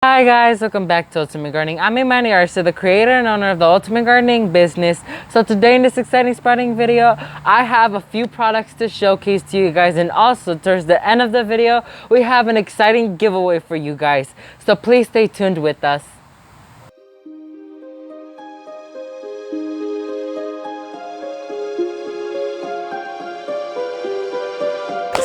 Hi guys, welcome back to Ultimate Gardening. I'm Emmanuel, the creator and owner of the Ultimate Gardening business. So today in this exciting spotting video, I have a few products to showcase to you guys, and also towards the end of the video, we have an exciting giveaway for you guys. So please stay tuned with us.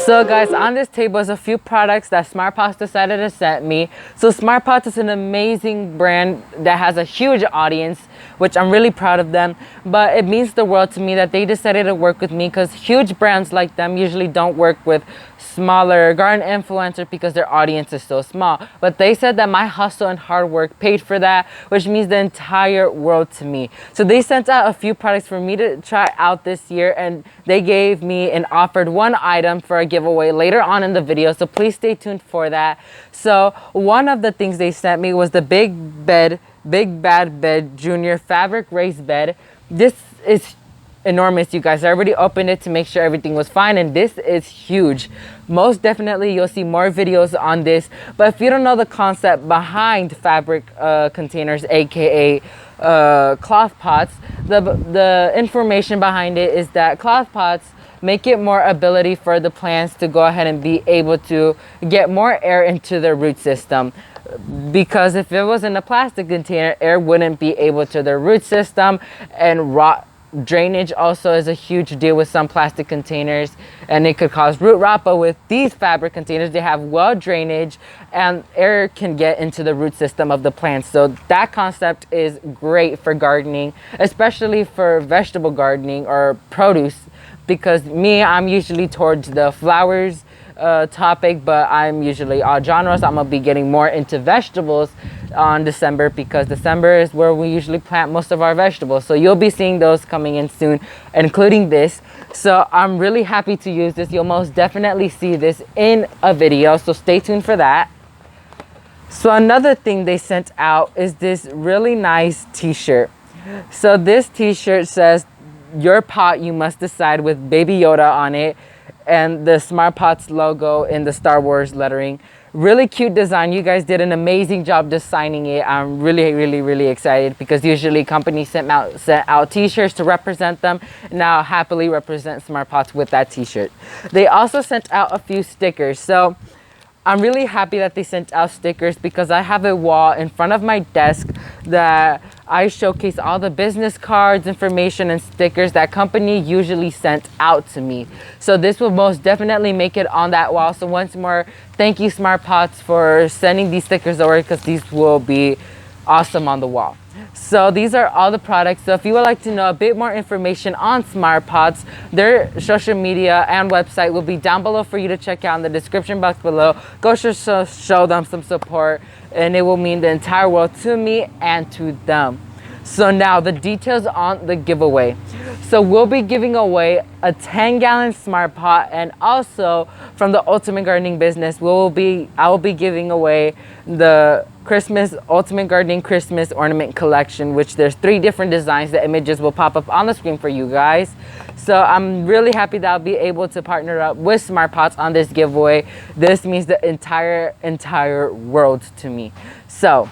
So guys, on this table is a few products that Smart Pots decided to send me. So Smart Pots is an amazing brand that has a huge audience, which I'm really proud of them. But it means the world to me that they decided to work with me, because huge brands like them usually don't work with smaller garden influencers because their audience is so small. But they said that my hustle and hard work paid for that, which means the entire world to me. So they sent out a few products for me to try out this year, and they gave me and offered one item for a giveaway later on in the video, so please stay tuned for that. So one of the things they sent me was the Big Bad Bed Junior Fabric Raised Bed. This is enormous, you guys. I already opened it to make sure everything was fine, and this is huge. Most definitely you'll see more videos on this, but if you don't know the concept behind fabric containers, aka cloth pots, the information behind it is that cloth pots make it more ability for the plants to go ahead and be able to get more air into their root system. Because if it was in a plastic container, air wouldn't be able to their root system, and rot drainage also is a huge deal with some plastic containers, and it could cause root rot. But with these fabric containers, they have well drainage and air can get into the root system of the plants. So that concept is great for gardening, especially for vegetable gardening or produce, because I'm usually towards the flowers topic, but I'm usually all genres. I'm gonna be getting more into vegetables on December, because December is where we usually plant most of our vegetables. So you'll be seeing those coming in soon, including this. So I'm really happy to use this. You'll most definitely see this in a video, so stay tuned for that. So another thing they sent out is this really nice t-shirt. So this t-shirt says, "Your pot, you must decide," with Baby Yoda on it, and the Smart Pots logo in the Star Wars lettering. Really cute design. You guys did an amazing job designing it. I'm really excited, because usually companies sent out t-shirts to represent them, and now happily represent Smart Pots with that t-shirt. They also sent out a few stickers. So I'm really happy that they sent out stickers, because I have a wall in front of my desk that I showcase all the business cards, information, and stickers that company usually sent out to me. So this will most definitely make it on that wall. So once more, thank you Smart Pots for sending these stickers over, because these will be awesome on the wall. So these are all the products. So if you would like to know a bit more information on Smart Pots, their social media and website will be down below for you to check out in the description box below. Go show them some support, and it will mean the entire world to me and to them. So now the details on the giveaway. So we'll be giving away a 10-gallon Smart Pot, and also from the Ultimate Gardening business, I will be giving away the Ultimate Gardening Christmas Ornament Collection, which there's 3 different designs. The images will pop up on the screen for you guys. So I'm really happy that I'll be able to partner up with Smart Pots on this giveaway. This means the entire world to me. So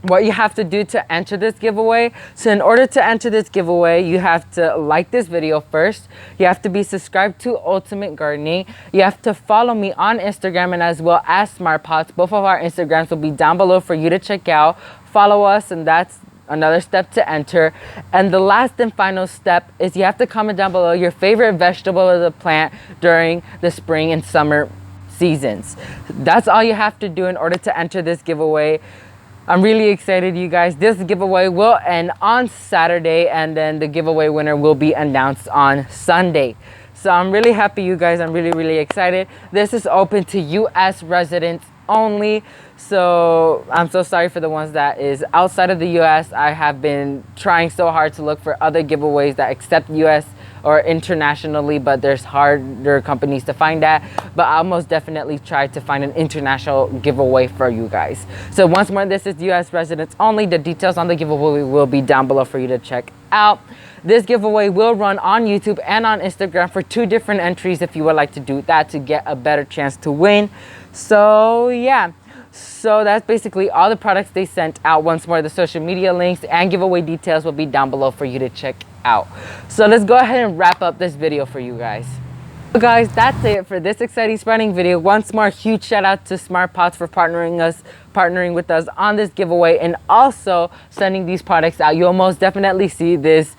what you have to do to enter this giveaway. So in order to enter this giveaway, you have to like this video first. You have to be subscribed to Ultimate Gardening. You have to follow me on Instagram, and as well as Smart Pots. Both of our Instagrams will be down below for you to check out. Follow us, and that's another step to enter. And the last and final step is you have to comment down below your favorite vegetable or the plant during the spring and summer seasons. That's all you have to do in order to enter this giveaway. I'm really excited, you guys. This giveaway will end on Saturday, and then the giveaway winner will be announced on Sunday. So I'm really happy, you guys. I'm really excited. This is open to US residents only. So I'm so sorry for the ones that is outside of the US. I have been trying so hard to look for other giveaways that accept US or internationally, but there's harder companies to find that. But I'll most definitely try to find an international giveaway for you guys. So once more, this is US residents only. The details on the giveaway will be down below for you to check out. This giveaway will run on YouTube and on Instagram for 2 different entries if you would like to do that to get a better chance to win. So yeah. So that's basically all the products they sent out. Once more, the social media links and giveaway details will be down below for you to check out. So let's go ahead and wrap up this video for you guys. So guys, that's it for this exciting sprouting video. Once more, huge shout out to Smart Pots for partnering with us on this giveaway and also sending these products out. You'll most definitely see this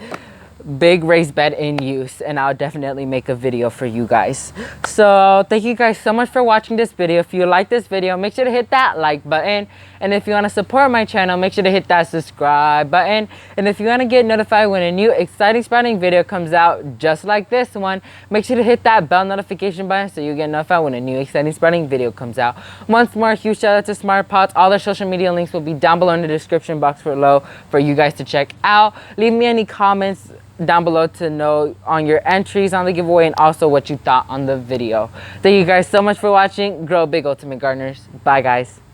big raised bed in use, and I'll definitely make a video for you guys. So thank you guys so much for watching this video. If you like this video, make sure to hit that like button, and if you want to support my channel, make sure to hit that subscribe button. And if you want to get notified when a new exciting sprouting video comes out just like this one, make sure to hit that bell notification button so you get notified when a new exciting sprouting video comes out. Once more, huge shout out to Smart Pots. All their social media links will be down below in the description box below for you guys to check out. Leave me any comments down below to know on your entries on the giveaway and also what you thought on the video. Thank you guys so much for watching. Grow big, ultimate gardeners. Bye guys.